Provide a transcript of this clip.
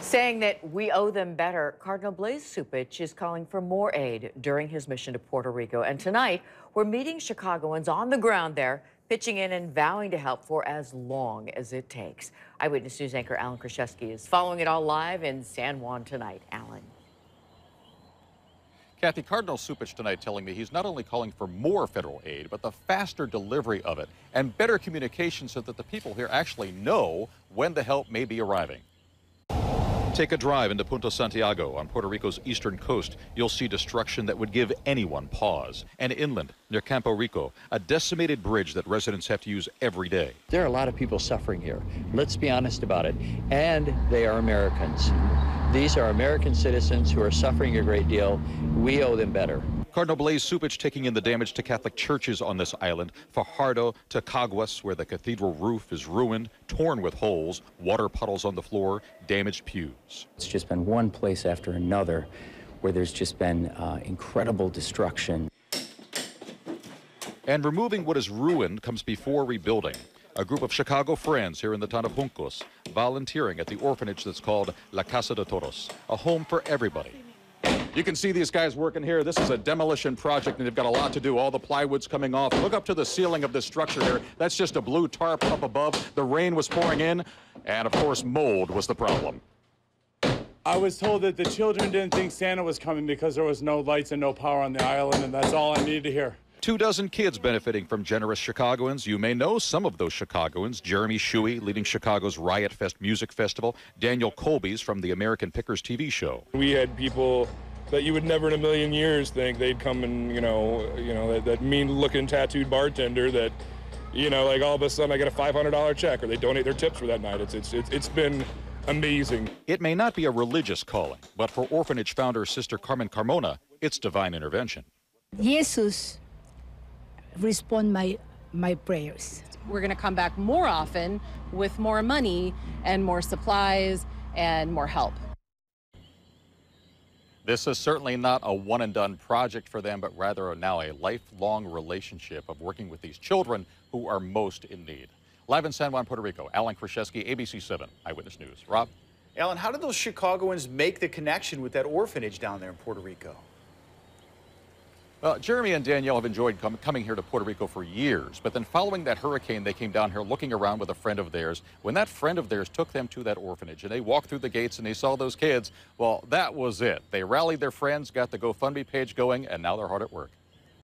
Saying that we owe them better, Cardinal Blaise Cupich is calling for more aid during his mission to Puerto Rico. And tonight, we're meeting Chicagoans on the ground there, pitching in and vowing to help for as long as it takes. Eyewitness News anchor Alan Krzyzewski is following it all live in San Juan tonight. Alan. Kathy, Cardinal Cupich tonight telling me he's not only calling for more federal aid, but the faster delivery of it and better communication so that the people here actually know when the help may be arriving. Take a drive into Punta Santiago on Puerto Rico's eastern coast. You'll see destruction that would give anyone pause. And inland, near Campo Rico, a decimated bridge that residents have to use every day. There are a lot of people suffering here. Let's be honest about it. And they are Americans. These are American citizens who are suffering a great deal. We owe them better. Cardinal Blaise Cupich taking in the damage to Catholic churches on this island. Fajardo to Caguas, where the cathedral roof is ruined, torn with holes, water puddles on the floor, damaged pews. It's just been one place after another where there's just been incredible destruction. And removing what is ruined comes before rebuilding. A group of Chicago friends here in the town of Juncos volunteering at the orphanage that's called La Casa de Todos, a home for everybody. You can see these guys working here. This is a demolition project, and they've got a lot to do. All the plywood's coming off. Look up to the ceiling of this structure here. That's just a blue tarp up above. The rain was pouring in, and of course, mold was the problem. I was told that the children didn't think Santa was coming because there was no lights and no power on the island, and that's all I needed to hear. 24 kids benefiting from generous Chicagoans. You may know some of those Chicagoans. Jeremy Shuey, leading Chicago's Riot Fest Music Festival. Daniel Colby's from the American Pickers TV show. We had people that you would never in a million years think they'd come and, that mean-looking tattooed bartender that, like all of a sudden I get a $500 check or they donate their tips for that night. It's been amazing. It may not be a religious calling, but for orphanage founder Sister Carmen Carmona, it's divine intervention. Jesus respond my prayers. We're going to come back more often with more money and more supplies and more help. This is certainly not a one-and-done project for them, but rather now a lifelong relationship of working with these children who are most in need. Live in San Juan, Puerto Rico, Alan Krzyzewski, ABC 7 Eyewitness News. Rob? Alan, how did those Chicagoans make the connection with that orphanage down there in Puerto Rico? Well, Jeremy and Danielle have enjoyed coming here to Puerto Rico for years, but then following that hurricane, they came down here looking around with a friend of theirs. When that friend of theirs took them to that orphanage and they walked through the gates and they saw those kids, well, that was it. They rallied their friends, got the GoFundMe page going, and now they're hard at work.